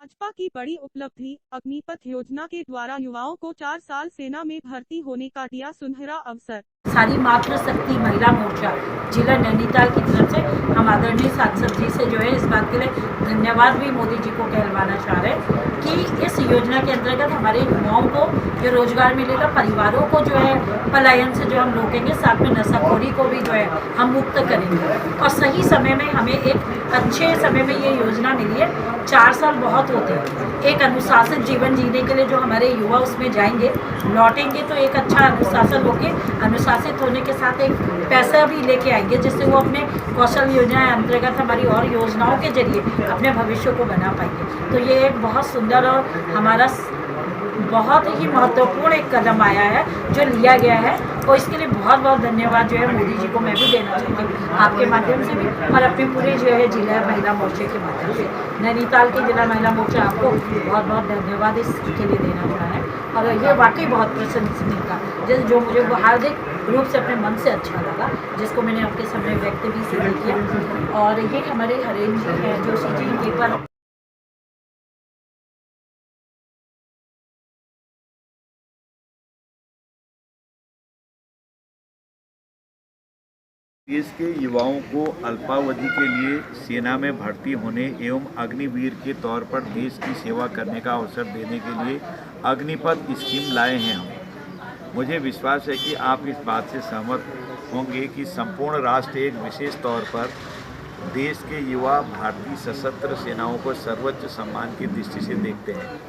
भाजपा की बड़ी उपलब्धि, अग्निपथ योजना के द्वारा युवाओं को 4 साल सेना में भर्ती होने का दिया सुनहरा अवसर। सारी मातृशक्ति महिला मोर्चा जिला नैनीताल की तरफ से हम आदरणीय सांसद जी से जो है इस बात के लिए धन्यवाद भी मोदी जी को कहलवाना चाह रहे हैं कि इस योजना के अंतर्गत हमारे युवाओं को जो रोजगार मिलेगा, परिवारों को जो है पलायन से जो हम रोकेंगे, साथ में नशाखोरी को भी जो है हम मुक्त करेंगे। और सही समय में हमें एक अच्छे समय में ये योजना मिली है। 4 साल बहुत होते हैं एक अनुशासित जीवन जीने के लिए। जो हमारे युवा उसमें जाएंगे, लौटेंगे तो एक अच्छा अनुशासन होके अनुशासित होने के साथ एक पैसा भी लेके आएंगे, जिससे वो अपने कौशल योजना अंतर्गत हमारी और योजनाओं के जरिए अपने भविष्य को बना पाएंगे। तो ये एक बहुत सुंदर और हमारा बहुत ही महत्वपूर्ण एक कदम आया है जो लिया गया है, और इसके लिए बहुत बहुत धन्यवाद जो है मोदी जी को मैं भी देना चाहती हूँ आपके माध्यम से भी, और अपने पूरे जो है जिला महिला मोर्चे के माध्यम से। नैनीताल के जिला महिला मोर्चा आपको बहुत बहुत धन्यवाद इसके लिए देना चाह रहा है। और ये वाकई बहुत प्रशंसनीय था, जो मुझे हार्दिक रूप से अपने मन से अच्छा लगा, जिसको मैंने आपके सामने व्यक्त भी किया। और ये हमारे हरेंद्र जी हैं जोशी जी, इनके पर देश के युवाओं को अल्पावधि के लिए सेना में भर्ती होने एवं अग्निवीर के तौर पर देश की सेवा करने का अवसर देने के लिए अग्निपथ स्कीम लाए हैं हम। मुझे विश्वास है कि आप इस बात से सहमत होंगे कि संपूर्ण राष्ट्र एक विशेष तौर पर देश के युवा भारतीय सशस्त्र सेनाओं को सर्वोच्च सम्मान की दृष्टि से देखते हैं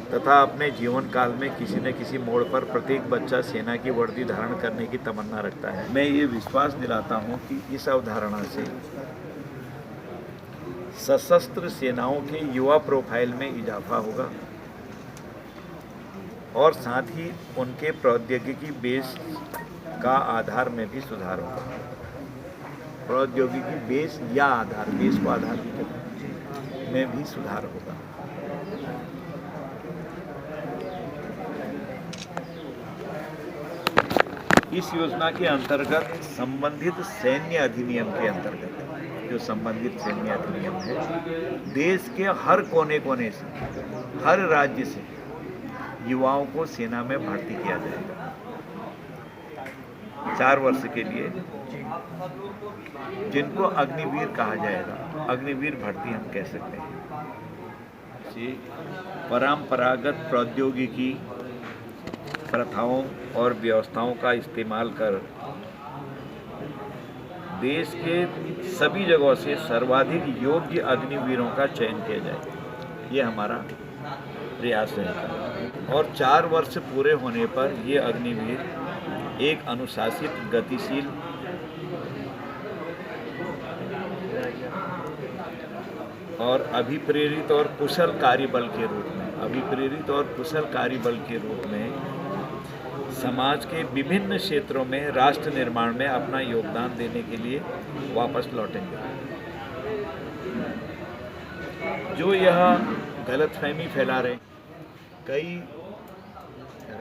तथा अपने जीवन काल में किसी न किसी मोड़ पर प्रत्येक बच्चा सेना की वर्दी धारण करने की तमन्ना रखता है। मैं ये विश्वास दिलाता हूँ कि इस अवधारणा से सशस्त्र सेनाओं के युवा प्रोफाइल में इजाफा होगा और साथ ही उनके प्रौद्योगिकी बेस का आधार में भी सुधार होगा। प्रौद्योगिकी बेस या आधार, बेस को आधार में भी सुधार होगा। इस योजना के अंतर्गत संबंधित सैन्य अधिनियम के अंतर्गत जो संबंधित सैन्य अधिनियम है, देश के हर कोने कोने से, हर राज्य से युवाओं को सेना में भर्ती किया जाएगा 4 वर्ष के लिए, जिनको अग्निवीर कहा जाएगा। अग्निवीर भर्ती हम कह सकते हैं। परंपरागत प्रौद्योगिकी, प्रथाओं और व्यवस्थाओं का इस्तेमाल कर देश के सभी जगहों से सर्वाधिक योग्य अग्निवीरों का चयन किया जाए, ये हमारा प्रयास है। और 4 वर्ष पूरे होने पर ये अग्निवीर एक अनुशासित, गतिशील और अभिप्रेरित और कुशल कार्यबल के रूप में समाज के विभिन्न क्षेत्रों में राष्ट्र निर्माण में अपना योगदान देने के लिए वापस लौटेंगे। जो यह गलतफहमी फैला रहे, कई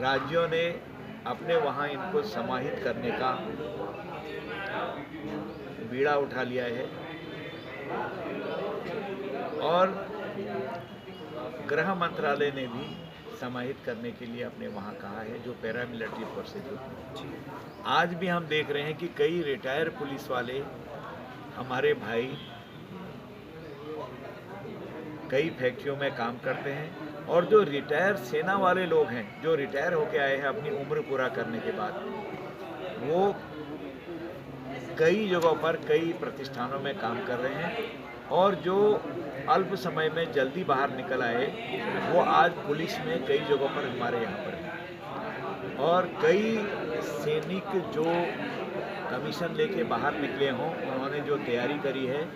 राज्यों ने अपने वहाँ इनको समाहित करने का बीड़ा उठा लिया है, और गृह मंत्रालय ने भी समाहित करने के लिए अपने वहाँ कहा है, जो पैरामिलिट्री फोर्सेज होती हैं। आज भी हम देख रहे हैं कि कई रिटायर पुलिस वाले हमारे भाई कई फैक्ट्रियों में काम करते हैं, और जो रिटायर सेना वाले लोग हैं, जो रिटायर होके आए हैं अपनी उम्र पूरा करने के बाद, वो कई जगहों पर कई प्रतिष्ठानों में काम कर रहे हैं, और जो अल्प समय में जल्दी बाहर निकल आए वो आज पुलिस में कई जगहों पर हमारे यहाँ पर हैं। और कई सैनिक जो कमीशन लेके बाहर निकले हों, उन्होंने जो तैयारी करी है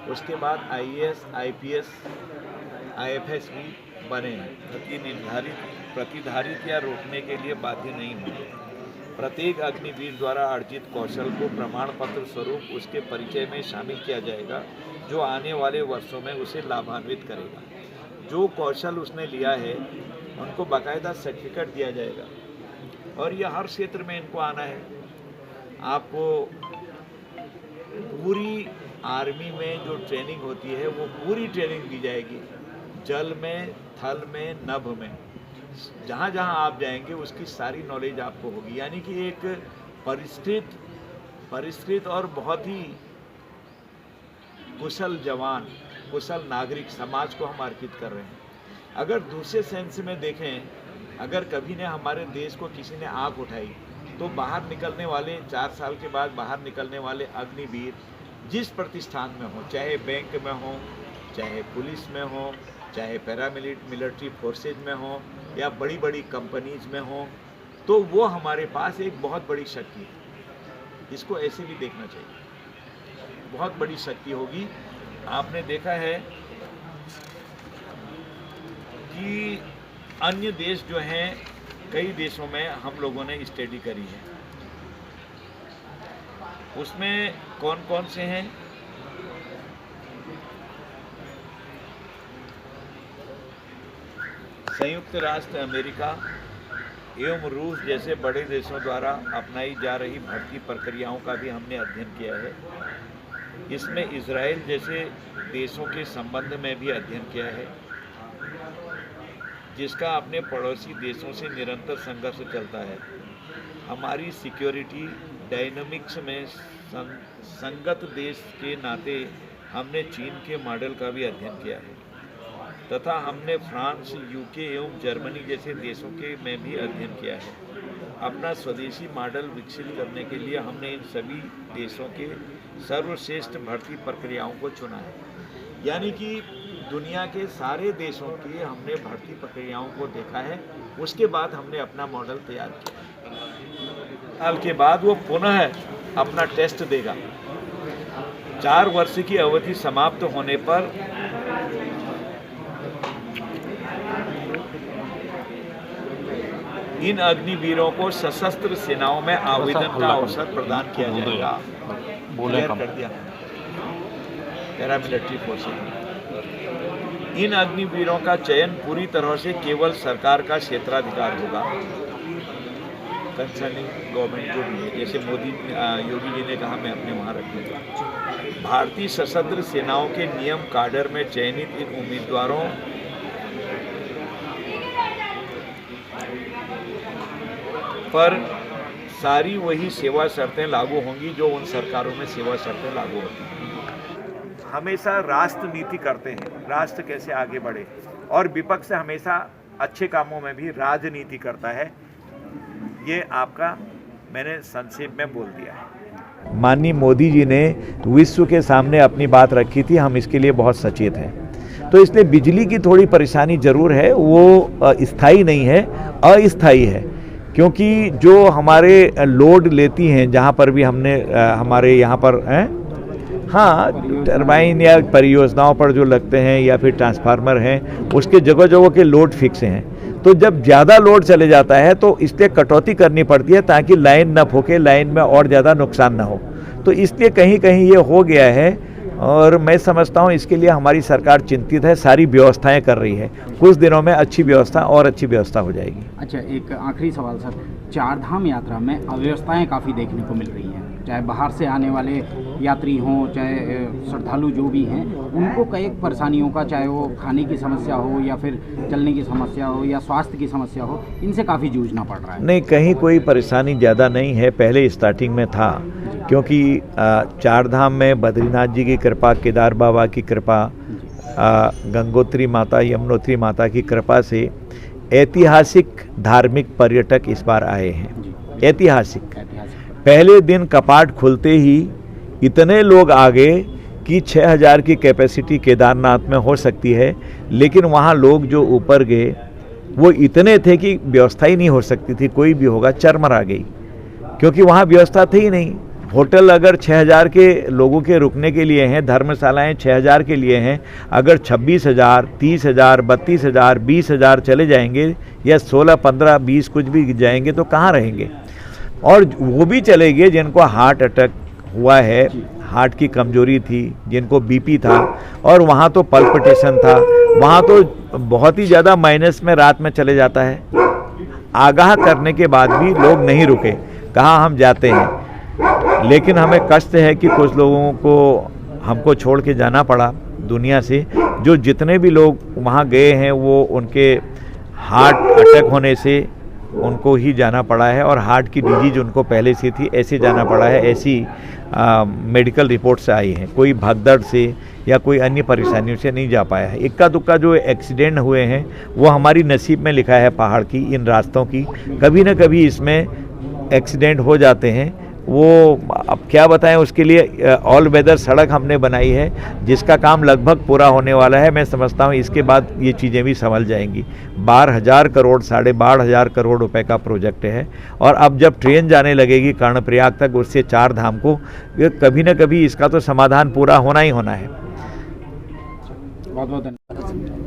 उसके बाद आईएएस, आईपीएस, आईएफएस भी बने हैं। प्रतिधारित या रोकने के लिए बाध्य नहीं होंगे। प्रत्येक अग्निवीर द्वारा अर्जित कौशल को प्रमाण पत्र स्वरूप उसके परिचय में शामिल किया जाएगा, जो आने वाले वर्षों में उसे लाभान्वित करेगा। जो कौशल उसने लिया है उनको बाकायदा सर्टिफिकेट दिया जाएगा, और यह हर क्षेत्र में इनको आना है। आपको पूरी आर्मी में जो ट्रेनिंग होती है वो पूरी ट्रेनिंग दी जाएगी, जल में, थल में, नभ में, जहाँ जहाँ आप जाएंगे उसकी सारी नॉलेज आपको होगी। यानी कि एक परिष्कृत और बहुत ही कुशल जवान, कुशल नागरिक समाज को हम अर्पित कर रहे हैं। अगर दूसरे सेंस में देखें, अगर कभी ने हमारे देश को किसी ने आँख उठाई तो बाहर निकलने वाले 4 साल के बाद बाहर निकलने वाले अग्निवीर जिस प्रतिष्ठान में हो, चाहे बैंक में हो, चाहे पुलिस में हो, चाहे पैरामिलिट्री फोर्सेज में हो या बड़ी बड़ी कंपनीज में हो, तो वो हमारे पास एक बहुत बड़ी शक्ति है। इसको ऐसे भी देखना चाहिए, बहुत बड़ी शक्ति होगी। आपने देखा है कि अन्य देश जो हैं, कई देशों में हम लोगों ने स्टडी करी है, उसमें कौन कौन से हैं? संयुक्त राष्ट्र अमेरिका एवं रूस जैसे बड़े देशों द्वारा अपनाई जा रही भर्ती प्रक्रियाओं का भी हमने अध्ययन किया है। इसमें इजराइल जैसे देशों के संबंध में भी अध्ययन किया है, जिसका अपने पड़ोसी देशों से निरंतर संघर्ष चलता है। हमारी सिक्योरिटी डायनामिक्स में संगत देश के नाते हमने चीन के मॉडल का भी अध्ययन किया है तथा हमने फ्रांस, यूके एवं जर्मनी जैसे देशों के में भी अध्ययन किया है। अपना स्वदेशी मॉडल विकसित करने के लिए हमने इन सभी देशों के सर्वश्रेष्ठ भर्ती प्रक्रियाओं को चुना है। यानी कि दुनिया के सारे देशों की हमने भर्ती प्रक्रियाओं को देखा है, उसके बाद हमने अपना मॉडल तैयार किया। साल के बाद वो पुनः अपना टेस्ट देगा। 4 वर्ष की अवधि समाप्त होने पर इन अग्निवीरों को सशस्त्र सेनाओं में आवेदन का अवसर प्रदान किया जाएगा। कर दिया पैरामिलिट्री फोर्सेज। इन अग्निवीरों का चयन पूरी तरह से केवल सरकार का क्षेत्राधिकार होगा। कंसर्निंग गवर्नमेंट जो भी है, जैसे योगी जी ने कहा, मैं अपने वहाँ रखूँगा। भारतीय सशस्त्र सेनाओं के नियम काडर में चयनित इन उम्मीदवारों पर सारी वही सेवा शर्तें लागू होंगी जो उन सरकारों में सेवा शर्तें लागू होती हैं। हमेशा राष्ट्र नीति करते हैं, राष्ट्र कैसे आगे बढ़े, और विपक्ष हमेशा अच्छे कामों में भी राजनीति करता है। ये आपका मैंने संक्षेप में बोल दिया है। माननीय मोदी जी ने विश्व के सामने अपनी बात रखी थी, हम इसके लिए बहुत सचेत हैं। तो इसलिए बिजली की थोड़ी परेशानी जरूर है, वो स्थायी नहीं है, अस्थायी है, क्योंकि जो हमारे लोड लेती हैं, जहाँ पर भी हमने हमारे यहाँ पर हाँ टरबाइन या परियोजनाओं पर जो लगते हैं या फिर ट्रांसफार्मर हैं, उसके जगह जगह के लोड फिक्स हैं। तो जब ज़्यादा लोड चले जाता है तो इसलिए कटौती करनी पड़ती है ताकि लाइन न फूके, लाइन में और ज़्यादा नुकसान न हो। तो इसलिए कहीं कहीं ये हो गया है, और मैं समझता हूँ इसके लिए हमारी सरकार चिंतित है, सारी व्यवस्थाएं कर रही है। कुछ दिनों में अच्छी व्यवस्था हो जाएगी। अच्छा, एक आखिरी सवाल सर, 4 धाम यात्रा में अव्यवस्थाएं काफ़ी देखने को मिल रही हैं, चाहे बाहर से आने वाले यात्री हों, चाहे श्रद्धालु जो भी हैं, उनको कई परेशानियों का, चाहे वो खाने की समस्या हो या फिर चलने की समस्या हो या स्वास्थ्य की समस्या हो, इनसे काफ़ी जूझना पड़ रहा है। नहीं, कहीं कोई परेशानी ज़्यादा नहीं है, पहले स्टार्टिंग में था, क्योंकि 4 धाम में बद्रीनाथ जी की कृपा, केदार बाबा की कृपा, गंगोत्री माता, यमुनोत्री माता की कृपा से ऐतिहासिक धार्मिक पर्यटक इस बार आए हैं। ऐतिहासिक पहले दिन कपाट खुलते ही इतने लोग आ गए कि 6000 की कैपेसिटी केदारनाथ में हो सकती है, लेकिन वहाँ लोग जो ऊपर गए वो इतने थे कि व्यवस्था ही नहीं हो सकती थी, कोई भी होगा चरमरा गई, क्योंकि वहाँ व्यवस्था थी ही नहीं। होटल अगर 6000 के लोगों के रुकने के लिए हैं, धर्मशालाएं 6000 के लिए हैं, अगर 26,000, 30,000, 32,000, 20,000 चले जाएंगे या 16, 15, 20 कुछ भी जाएंगे तो कहाँ रहेंगे। और वो भी चले गए जिनको हार्ट अटैक हुआ है, हार्ट की कमजोरी थी, जिनको बीपी था, और वहाँ तो पल्पिटेशन था, वहाँ तो बहुत ही ज़्यादा माइनस में रात में चले जाता है। आगाह करने के बाद भी लोग नहीं रुके, कहा हम जाते हैं। लेकिन हमें कष्ट है कि कुछ लोगों को हमको छोड़ के जाना पड़ा दुनिया से, जो जितने भी लोग वहाँ गए हैं वो उनके हार्ट अटैक होने से उनको ही जाना पड़ा है और हार्ट की डिजीज उनको पहले से थी, ऐसे जाना पड़ा है, ऐसी मेडिकल रिपोर्ट से आई है। कोई भगदड़ से या कोई अन्य परेशानियों से नहीं जा पाया है। इक्का दुक्का जो एक्सीडेंट हुए हैं वो हमारी नसीब में लिखा है। पहाड़ की इन रास्तों की कभी ना कभी इसमें एक्सीडेंट हो जाते हैं। वो अब क्या बताएं, उसके लिए ऑल वेदर सड़क हमने बनाई है जिसका काम लगभग पूरा होने वाला है। मैं समझता हूँ इसके बाद ये चीज़ें भी संभल जाएंगी। 12,000 करोड़ 12,500 करोड़ रुपए का प्रोजेक्ट है और अब जब ट्रेन जाने लगेगी कर्णप्रयाग तक, उससे 4 धाम को, कभी ना कभी इसका तो समाधान पूरा होना ही होना है। बहुत बहुत धन्यवाद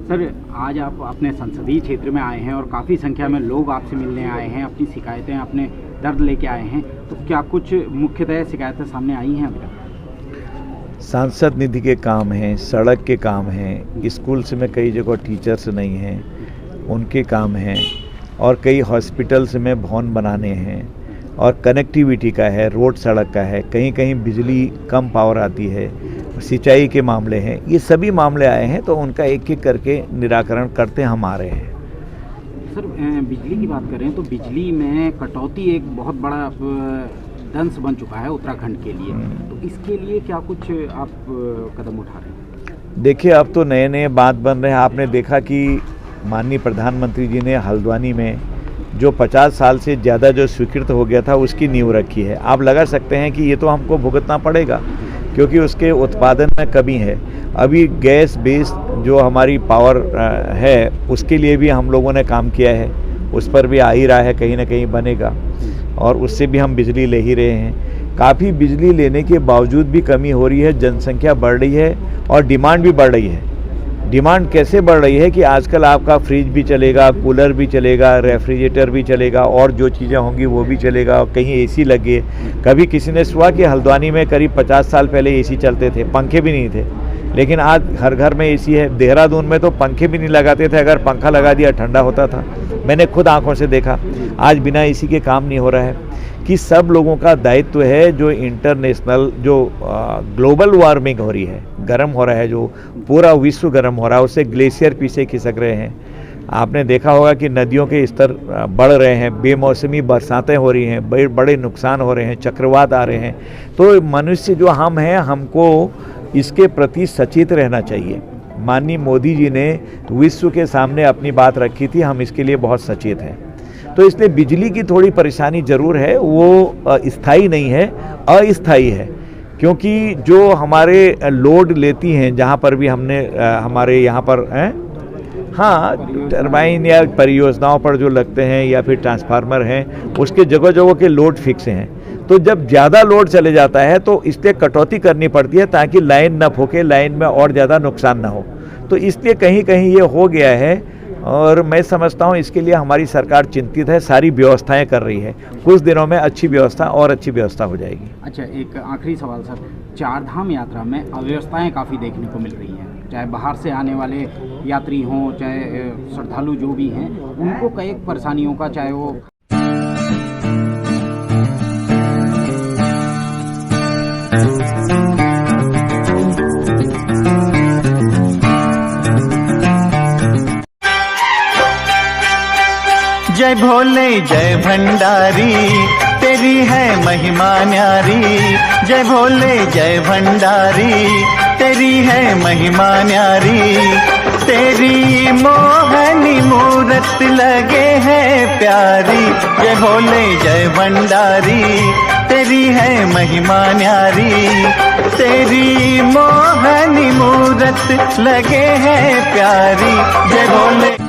सर। आज आप अपने संसदीय क्षेत्र में आए हैं और काफ़ी संख्या में लोग आपसे मिलने आए हैं, अपनी शिकायतें, अपने दर्द लेके आए हैं, तो क्या कुछ मुख्यतः शिकायतें सामने आई हैं अभी तक? सांसद निधि के काम हैं, सड़क के काम हैं, स्कूल्स में कई जगह टीचर्स नहीं हैं उनके काम हैं, और कई हॉस्पिटल्स में भवन बनाने हैं, और कनेक्टिविटी का है, रोड सड़क का है, कहीं कहीं बिजली कम पावर आती है, सिंचाई के मामले हैं। ये सभी मामले आए हैं तो उनका एक एक करके निराकरण करते हम आ रहे हैं। सर बिजली की बात करें तो बिजली में कटौती एक बहुत बड़ा दंश बन चुका है उत्तराखंड के लिए, तो इसके लिए क्या कुछ आप कदम उठा रहे हैं? देखिए अब तो नए नए बात बन रहे हैं। आपने देखा कि माननीय प्रधानमंत्री जी ने हल्द्वानी में जो 50 साल से ज़्यादा जो स्वीकृत हो गया था उसकी नींव रखी है। आप लगा सकते हैं कि ये तो हमको भुगतना पड़ेगा क्योंकि उसके उत्पादन में कमी है। अभी गैस बेस्ड जो हमारी पावर है उसके लिए भी हम लोगों ने काम किया है, उस पर भी आ ही रहा है, कहीं ना कहीं बनेगा और उससे भी हम बिजली ले ही रहे हैं। काफ़ी बिजली लेने के बावजूद भी कमी हो रही है, जनसंख्या बढ़ रही है और डिमांड भी बढ़ रही है। डिमांड कैसे बढ़ रही है कि आजकल आपका फ्रिज भी चलेगा, कूलर भी चलेगा, रेफ्रिजरेटर भी चलेगा और जो चीज़ें होंगी वो भी चलेगा, और कहीं एसी लगे। कभी किसी ने सुना कि हल्द्वानी में करीब 50 साल पहले एसी चलते थे, पंखे भी नहीं थे, लेकिन आज हर घर में एसी है। देहरादून में तो पंखे भी नहीं लगाते थे, अगर पंखा लगा दिया ठंडा होता था। मैंने खुद आंखों से देखा। आज बिना एसी के काम नहीं हो रहा है। कि सब लोगों का दायित्व है, जो इंटरनेशनल जो ग्लोबल वार्मिंग हो रही है, गर्म हो रहा है, जो पूरा विश्व गर्म हो रहा है, उससे ग्लेशियर पीछे खिसक रहे हैं। आपने देखा होगा कि नदियों के स्तर बढ़ रहे हैं, बेमौसमी बरसातें हो रही हैं, बड़े नुकसान हो रहे हैं, चक्रवात आ रहे हैं। तो मनुष्य जो हम हैं, हमको इसके प्रति सचेत रहना चाहिए। माननीय मोदी जी ने विश्व के सामने अपनी बात रखी थी, हम इसके लिए बहुत सचेत हैं। तो इसलिए बिजली की थोड़ी परेशानी ज़रूर है, वो स्थायी नहीं है, अस्थायी है। क्योंकि जो हमारे लोड लेती हैं, जहाँ पर भी हमने हमारे यहाँ पर हैं, हाँ, टरबाइन या परियोजनाओं पर जो लगते हैं या फिर ट्रांसफार्मर हैं, उसके जगह जगह के लोड फिक्स हैं। तो जब ज़्यादा लोड चले जाता है तो इसलिए कटौती करनी पड़ती है ताकि लाइन न फूके, लाइन में और ज़्यादा नुकसान ना हो। तो इसलिए कहीं कहीं ये हो गया है और मैं समझता हूँ इसके लिए हमारी सरकार चिंतित है, सारी व्यवस्थाएं कर रही है। कुछ दिनों में अच्छी व्यवस्था हो जाएगी। अच्छा, एक आखिरी सवाल सर, 4 धाम यात्रा में अव्यवस्थाएं काफ़ी देखने को मिल रही हैं, चाहे बाहर से आने वाले यात्री हों, चाहे श्रद्धालु जो भी हैं, उनको कई परेशानियों का, चाहे वो जय भोले जय भंडारी, तेरी है महिमा न्यारी। जय भोले जय भंडारी, तेरी है महिमा न्यारी। तेरी मोहनी मूरत लगे है प्यारी। जय भोले जय भंडारी, तेरी है महिमा न्यारी। तेरी मोहनी मूरत लगे है प्यारी। जय भोले।